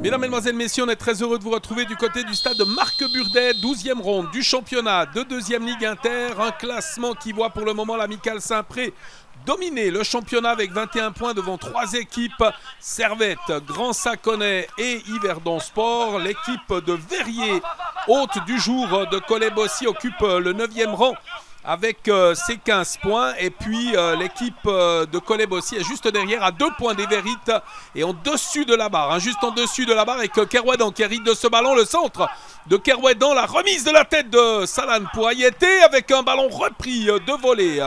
Mesdames, Mesdemoiselles, Messieurs, on est très heureux de vous retrouver du côté du stade de Marc-Burdet, 12e ronde du championnat de 2e Ligue Inter. Un classement qui voit pour le moment l'Amicale Saint-Pré dominer le championnat avec 21 points devant 3 équipes. Servette, Grand Saconnet et Yverdon Sport. L'équipe de Verrier, hôte du jour de Collet-Bossy, occupe le 9e rang avec ses 15 points. Et puis l'équipe de Collet-Bossy est juste derrière à 2 points des Vérites et en dessus de la barre, hein, juste en dessus de la barre, avec Kerouadan qui hérite de ce ballon. Le centre de Kerouadan, la remise de la tête de Salan pour Ayete avec un ballon repris de volée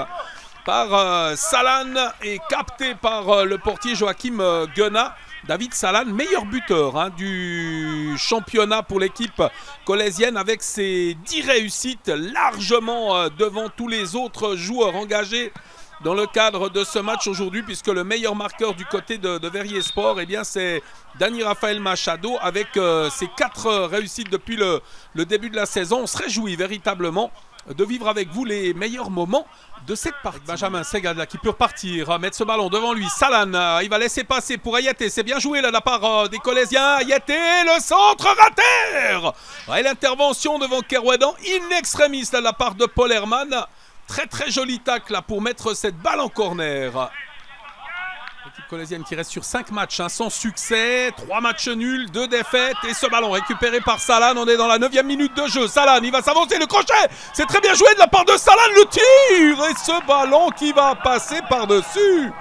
par Salan et capté par le portier Joachim Guenat. David Salan, meilleur buteur du championnat pour l'équipe colaisienne avec ses 10 réussites, largement devant tous les autres joueurs engagés dans le cadre de ce match aujourd'hui, puisque le meilleur marqueur du côté de Verrier Sport, eh bien c'est Dani Raphaël Machado avec ses 4 réussites depuis le début de la saison. On se réjouit véritablement de vivre avec vous les meilleurs moments de cette partie. Benjamin Segada qui peut repartir, mettre ce ballon devant lui. Salan, il va laisser passer pour Ayete. C'est bien joué là de la part des Colaisiens. Ayete, le centre raté. Et l'intervention devant Kerouadan, in extremis là de la part de Paul Herman. Très joli tacle là pour mettre cette balle en corner. L'équipe colaisienne qui reste sur 5 matchs sans succès, 3 matchs nuls, 2 défaites et ce ballon récupéré par Salan. On est dans la 9e minute de jeu. Salan, il va s'avancer, le crochet, c'est très bien joué de la part de Salan, le tir et ce ballon qui va passer par-dessus.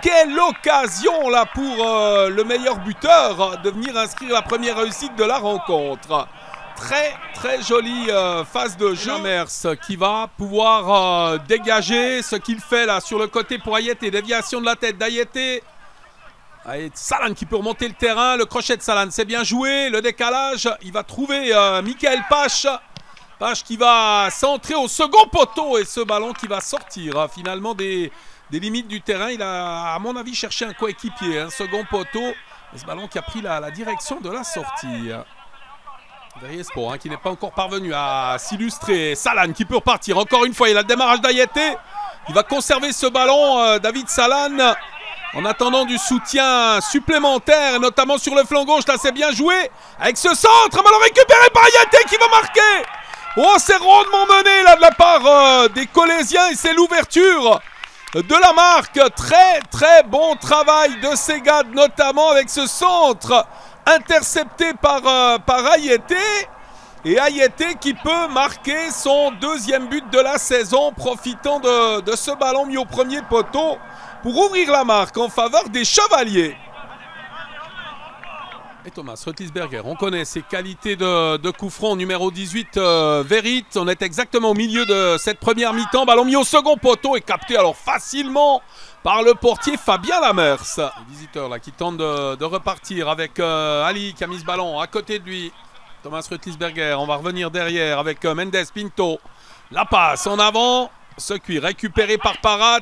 Quelle occasion là pour le meilleur buteur de venir inscrire la première réussite de la rencontre. Très jolie phase de jeu. Mers qui va pouvoir dégager ce qu'il fait là sur le côté pour Ayete. Déviation de la tête d'Ayete. Salan qui peut remonter le terrain. Le crochet de Salan, c'est bien joué. Le décalage, il va trouver Michael Pache. Pache qui va centrer au second poteau. Et ce ballon qui va sortir finalement des limites du terrain. Il a à mon avis cherché un coéquipier. Un second poteau. Et ce ballon qui a pris la direction de la sortie. Verrier Sport qui n'est pas encore parvenu à s'illustrer. Salan qui peut repartir encore une fois. Il a le démarrage d'Ayete. Il va conserver ce ballon, David Salan, en attendant du soutien supplémentaire, notamment sur le flanc gauche. Là, c'est bien joué. Avec ce centre, ballon récupéré par Ayete qui va marquer. Oh, c'est rondement mené là de la part des Colaisiens et c'est l'ouverture de la marque. Très bon travail de Segad, notamment avec ce centre intercepté par Ayete. Et Ayete qui peut marquer son 2e but de la saison, profitant de ce ballon mis au premier poteau pour ouvrir la marque en faveur des Chevaliers. Et Thomas Rötlisberger, on connaît ses qualités de coup franc, numéro 18, Vérit. On est exactement au milieu de cette première mi-temps. Ballon mis au second poteau et capté alors facilement par le portier Fabien Lamers. Les visiteurs là qui tentent de repartir avec Ali qui a mis ce ballon à côté de lui. Thomas Rötlisberger, on va revenir derrière avec Mendes Pinto. La passe en avant, ce cuit récupéré par Parat.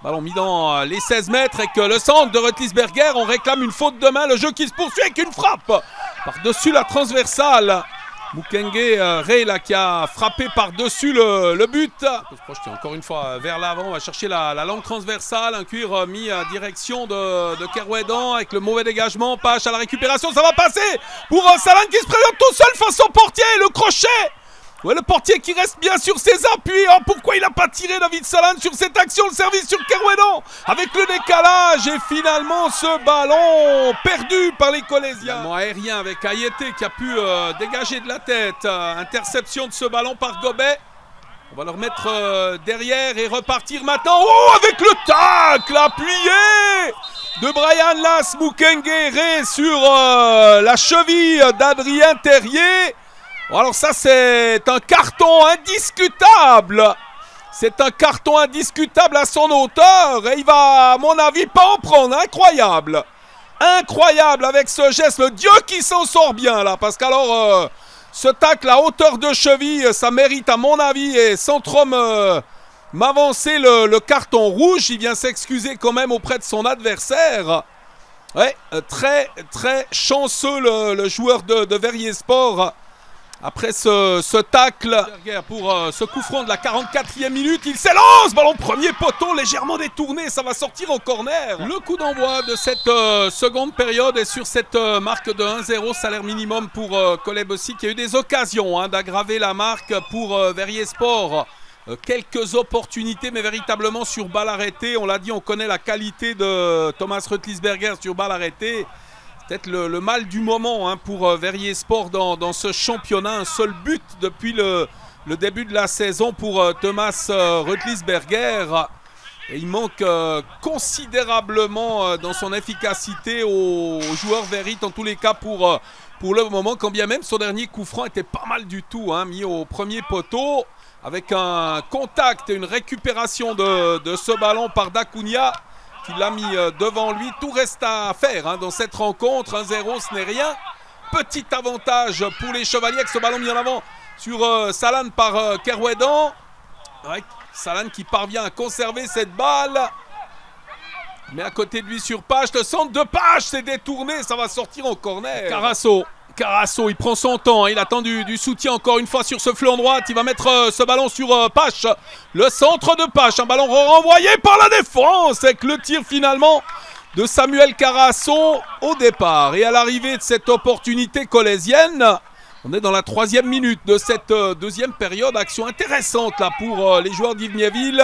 Ballon mis dans les 16 mètres et que le centre de Rötlisberger, on réclame une faute de main. Le jeu qui se poursuit avec une frappe par-dessus la transversale. Mukenge Ray là, qui a frappé par-dessus le but. On peut se projeter encore une fois vers l'avant. On va chercher la langue transversale. Un cuir mis à direction de Kerouadan avec le mauvais dégagement. Pache à la récupération. Ça va passer pour Salan qui se présente tout seul face au portier. Le crochet. Ouais, le portier qui reste bien sur ses appuis. Oh, pourquoi il n'a pas tiré David Salan sur cette action? Le service sur Kerouadan avec le décalage. Et finalement, ce ballon perdu par les Colaisiens. Aérien avec Ayete qui a pu dégager de la tête. Interception de ce ballon par Gobet. On va le remettre derrière et repartir maintenant. Oh, avec le tacle appuyé de Brian Las Mukenge sur la cheville d'Adrien Terrier. Alors ça c'est un carton indiscutable. C'est un carton indiscutable à son hauteur. Et il va à mon avis pas en prendre. Incroyable. Incroyable avec ce geste. Le Dieu qui s'en sort bien là. Parce qu'alors ce tacle à hauteur de cheville, ça mérite à mon avis. Et sans trop m'avancer le carton rouge. Il vient s'excuser quand même auprès de son adversaire. Ouais, très chanceux le joueur de Verrier Sport. Après ce tacle pour ce coup franc de la 44e minute, il s'élance, ballon premier poteau légèrement détourné, ça va sortir en corner. Le coup d'envoi de cette seconde période est sur cette marque de 1-0, salaire minimum pour Kolebosi qui a eu des occasions d'aggraver la marque pour Verrier Sport. Quelques opportunités mais véritablement sur balle arrêtée. On l'a dit, on connaît la qualité de Thomas Rötlisberger sur balle arrêtée. Peut-être le mal du moment pour Verrier Sport dans ce championnat. Un seul but depuis le début de la saison pour Thomas Rötlisberger. Et il manque considérablement dans son efficacité aux joueurs Verrit, en tous les cas pour le moment. Quand bien même son dernier coup franc était pas mal du tout, mis au premier poteau. Avec un contact et une récupération de ce ballon par Dacunia. Qui l'a mis devant lui. Tout reste à faire dans cette rencontre. 1-0, ce n'est rien. Petit avantage pour les Chevaliers avec ce ballon mis en avant sur Salan par Kerwedan. Ouais, Salan qui parvient à conserver cette balle. Mais à côté de lui sur Page. Le centre de Page s'est détourné. Ça va sortir en corner. Carasso, il prend son temps, il attend du soutien encore une fois sur ce flanc droite. Il va mettre ce ballon sur Pache. Le centre de Pache, un ballon renvoyé par la défense avec le tir finalement de Samuel Carasso au départ. Et à l'arrivée de cette opportunité colésienne, on est dans la 3e minute de cette deuxième période. Action intéressante là pour les joueurs d'Ivniéville.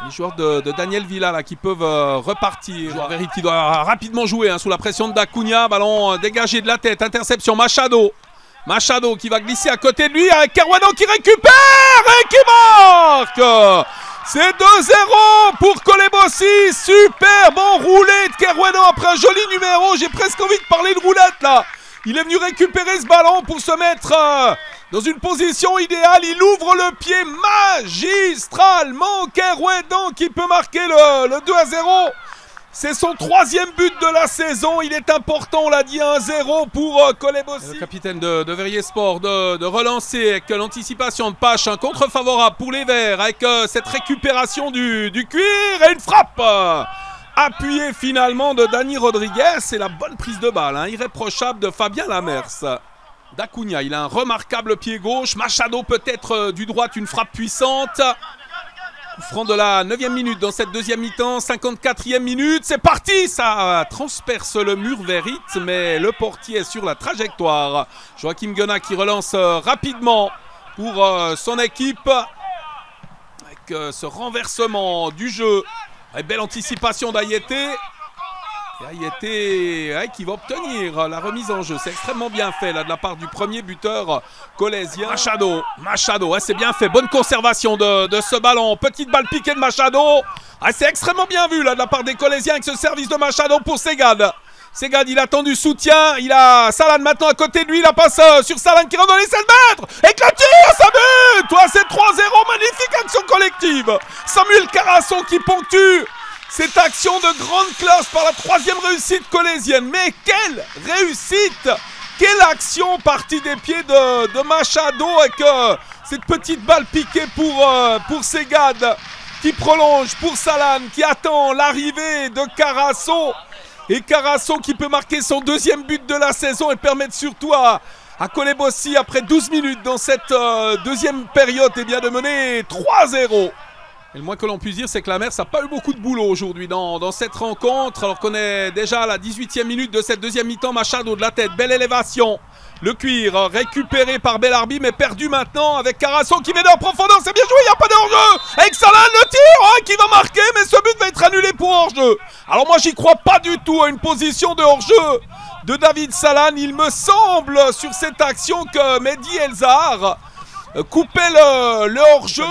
Les joueurs de Daniel Villa là, qui peuvent repartir. Verrit qui doit rapidement jouer sous la pression de Dacunia. Ballon dégagé de la tête. Interception. Machado qui va glisser à côté de lui avec Kerwedan qui récupère et qui marque. C'est 2-0 pour Kolebosi. Super bon roulé de Kerwedan après un joli numéro. J'ai presque envie de parler de roulette là. Il est venu récupérer ce ballon pour se mettre dans une position idéale. Il ouvre le pied magistralement. Kerwedan qui peut marquer le 2-0. C'est son 3e but de la saison. Il est important, on l'a dit, 1-0 pour Kolebosi. Le capitaine de Verrier Sport de relancer avec l'anticipation de Pache. Un contre favorable pour les Verts avec cette récupération du cuir et une frappe appuyée finalement de Dani Rodriguez. C'est la bonne prise de balle, irréprochable de Fabien Lamers. Dacunia, il a un remarquable pied gauche. Machado peut-être du droit, une frappe puissante. Franc de la 9e minute dans cette deuxième mi-temps, 54e minute, c'est parti. Ça transperce le mur Verrit, mais le portier est sur la trajectoire. Joachim Guenat qui relance rapidement pour son équipe. Avec ce renversement du jeu. Avec belle anticipation d'Ayete. Ayete qui va obtenir la remise en jeu. C'est extrêmement bien fait là de la part du premier buteur colésien. Machado, c'est bien fait. Bonne conservation de ce ballon. Petite balle piquée de Machado. C'est extrêmement bien vu là de la part des colésiens avec ce service de Machado pour Segad. Segad, il attend du soutien. Il a Salan maintenant à côté de lui. La passe sur Salan qui rentre dans les 16 mètres. Et que le tir, ça but. C'est 3-0. Magnifique action collective. Samuel Carasso qui ponctue cette action de grande classe par la 3e réussite colésienne. Mais quelle réussite! Quelle action partie des pieds de Machado avec cette petite balle piquée pour Segad qui prolonge pour Salan qui attend l'arrivée de Carasso. Et Carasso qui peut marquer son 2e but de la saison et permettre surtout à Kolebosi après 12 minutes dans cette deuxième période de mener 3-0. Et le moins que l'on puisse dire, c'est que Lamers n'a pas eu beaucoup de boulot aujourd'hui dans cette rencontre. Alors qu'on est déjà à la 18e minute de cette deuxième mi-temps. Machado de la tête, belle élévation. Le cuir récupéré par Belarbi, mais perdu maintenant avec Carasso qui met en profondeur. C'est bien joué, il n'y a pas de hors-jeu. Avec Salan, le tir qui va marquer, mais ce but va être annulé pour hors-jeu. Alors moi, j'y crois pas du tout à une position de hors-jeu de David Salan. Il me semble sur cette action que Mehdi Elzahar coupait le hors-jeu.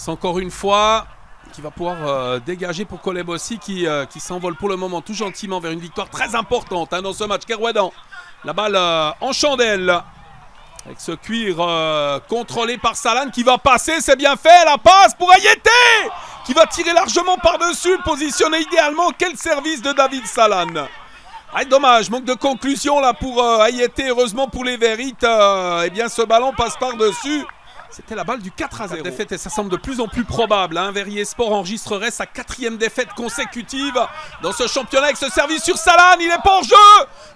Encore une fois, qui va pouvoir dégager pour Kolebosi qui s'envole pour le moment tout gentiment vers une victoire très importante dans ce match. Kerwedan, la balle en chandelle avec ce cuir contrôlé par Salan qui va passer, c'est bien fait, la passe pour Ayete qui va tirer largement par-dessus, positionné idéalement. Quel service de David Salan. Dommage, manque de conclusion là pour Ayete. Heureusement pour les Verrit, eh bien ce ballon passe par-dessus. C'était la balle du 4-0. Défaite et ça semble de plus en plus probable. Hein. Verrier Sport enregistrerait sa 4e défaite consécutive dans ce championnat avec ce service sur Salane. Il est pas hors jeu.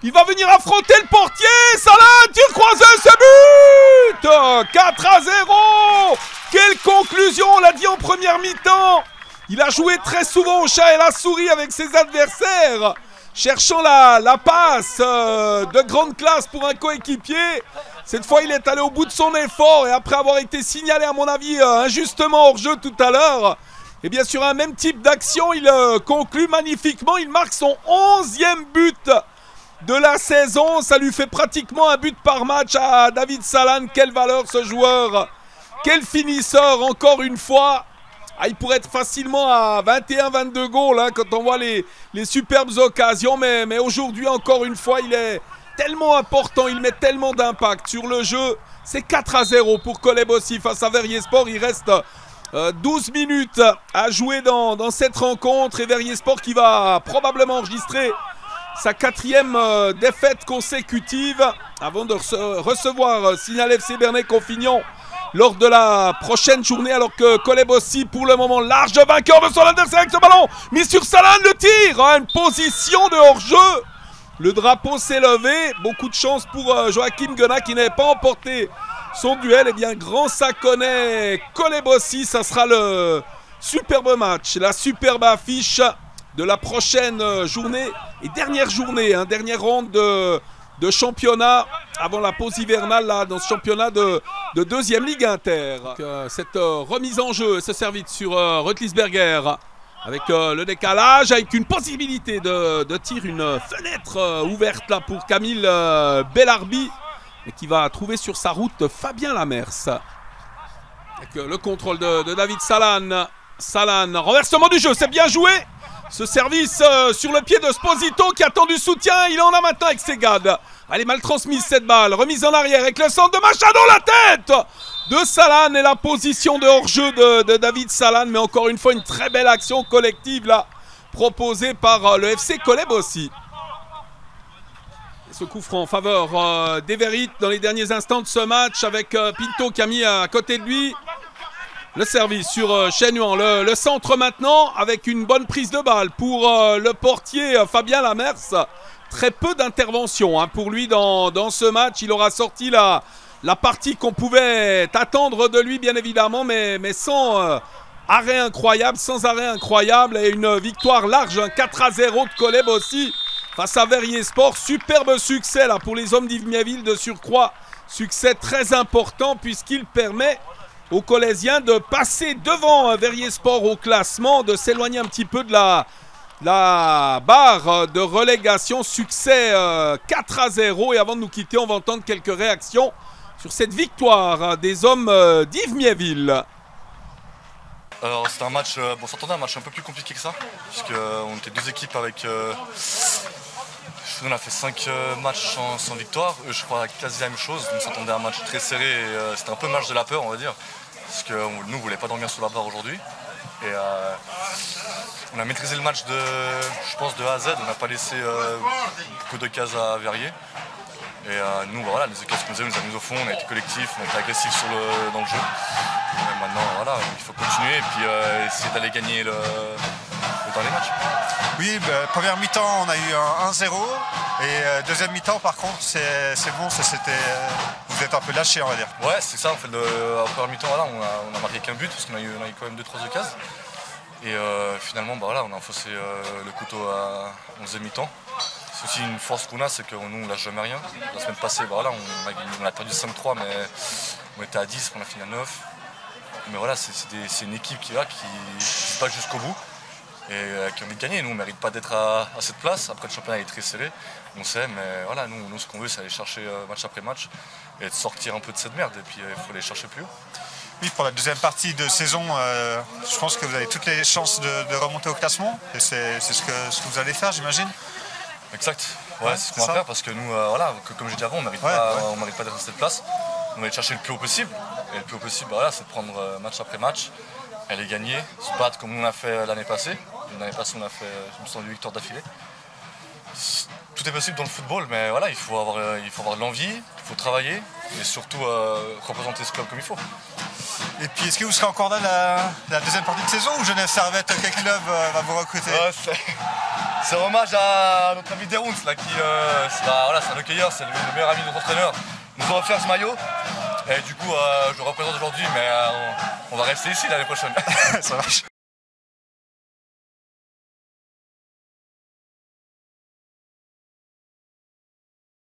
Il va venir affronter le portier. Salane, tir croisé, c'est but 4-0. Quelle conclusion, on l'a dit en première mi-temps. Il a joué très souvent au chat et la souris avec ses adversaires, cherchant la passe de grande classe pour un coéquipier. Cette fois, il est allé au bout de son effort et après avoir été signalé, à mon avis, injustement hors jeu tout à l'heure, et bien sur un même type d'action, il conclut magnifiquement. Il marque son 11e but de la saison. Ça lui fait pratiquement un but par match à David Salane. Quelle valeur ce joueur! Quel finisseur, encore une fois! Ah, il pourrait être facilement à 21-22 goals hein, quand on voit les superbes occasions. Mais aujourd'hui, encore une fois, il est tellement important. Il met tellement d'impact sur le jeu. C'est 4-0 pour Colebossi face à Verrier Sport. Il reste 12 minutes à jouer dans cette rencontre. Et Verrier Sport qui va probablement enregistrer sa 4e défaite consécutive avant de recevoir Signal FC Bernay-Confignon lors de la prochaine journée, alors que Colebossi, pour le moment, large vainqueur de son adversaire avec ce ballon, mis sur Salane, le tir, hein, une position de hors-jeu. Le drapeau s'est levé, beaucoup de chance pour Joachim Guenat qui n'avait pas emporté son duel. Et bien, grand Saconnet, Colebossi, ça sera le superbe match, la superbe affiche de la prochaine journée et dernière journée, hein, dernière ronde de championnat avant la pause hivernale là, dans ce championnat de 2e Ligue Inter. Donc, cette remise en jeu, ce service sur Rutlisberger avec le décalage, avec une possibilité de tir, une fenêtre ouverte là pour Camille Bellarbi, et qui va trouver sur sa route Fabien Lamers. Avec le contrôle de David Salane. Salane, renversement du jeu, c'est bien joué. Ce service sur le pied de Sposito qui attend du soutien. Il en a maintenant avec Segad. Elle est mal transmise cette balle. Remise en arrière avec le centre de Machado. La tête de Salane et la position de hors-jeu de David Salane. Mais encore une fois, une très belle action collective là, proposée par le FC Colebossi. Et ce coup franc en faveur d'Everit dans les derniers instants de ce match avec Pinto qui a mis à côté de lui. Le service sur Chenuan, le centre maintenant avec une bonne prise de balle pour le portier Fabien Lamers. Très peu d'intervention hein, pour lui dans ce match. Il aura sorti la partie qu'on pouvait attendre de lui bien évidemment, mais sans arrêt incroyable, et une victoire large, 4-0 de Colebossi face à Verrier Sport. Superbe succès là pour les hommes d'Yves-Miéville de surcroît. Succès très important puisqu'il permet aux Colésiens de passer devant Verrier Sport au classement, de s'éloigner un petit peu de la barre de relégation. Succès 4-0. Et avant de nous quitter, on va entendre quelques réactions sur cette victoire des hommes d'Yves-Miéville. Alors c'était un match, on s'attendait à un match un peu plus compliqué que ça, puisqu'on était deux équipes avec... on a fait 5 matchs sans victoire, je crois quasi la même chose. On s'attendait à un match très serré et c'était un peu match de la peur on va dire. Parce que nous, on ne voulait pas dormir sous la barre aujourd'hui. Et on a maîtrisé le match je pense de A à Z. On n'a pas laissé beaucoup d'occasions à Verrier. Et nous, voilà, les occasions qu'on nous a mis au fond, on a été collectifs, on a été agressifs dans le jeu. Et maintenant, voilà, il faut continuer et puis essayer d'aller gagner le dernier match. Oui, première mi-temps, on a eu un 1-0. Et deuxième mi-temps, par contre, c'est bon, vous êtes un peu lâché, on va dire. Ouais, c'est ça. En fait, en première mi-temps, voilà, on a marqué qu'un but parce qu'on a eu quand même 2-3 occasions. Et finalement, voilà, on a enfoncé le couteau à 11e mi-temps. C'est aussi une force qu'on a, c'est que nous, on lâche jamais rien. La semaine passée, voilà, on a perdu 5-3, mais on était à 10, on a fini à 9. Mais voilà, c'est une équipe qui se bat jusqu'au bout. Et qui ont envie de gagner. Nous, on ne mérite pas d'être à cette place. Après, le championnat est très serré, on sait, mais voilà, nous ce qu'on veut, c'est aller chercher match après match et de sortir un peu de cette merde. Et puis, il faut aller chercher plus haut. Oui, pour la deuxième partie de saison, je pense que vous avez toutes les chances de remonter au classement. Et c'est ce que vous allez faire, j'imagine. Exact. Ouais, c'est ce qu'on va faire parce que nous, voilà, comme j'ai dit avant, on ne mérite pas d'être à cette place. On va aller chercher le plus haut possible. Et le plus haut possible, voilà, c'est de prendre match après match, aller gagner, se battre comme on a fait l'année passée. L'année passée, on a fait, je me sens, 8 victoires d'affilée. Tout est possible dans le football, mais voilà, il faut avoir de l'envie, il faut travailler et surtout représenter ce club comme il faut. Et puis, est-ce que vous serez encore là la deuxième partie de saison ou Genève Servette, quel club va vous recruter? C'est un hommage à notre ami Derouns, là, qui c'est un hockeyeur, c'est le meilleur ami de notre entraîneur. Il nous a offert ce maillot. Et du coup, je le représente aujourd'hui, mais on va rester ici l'année prochaine. Ça marche.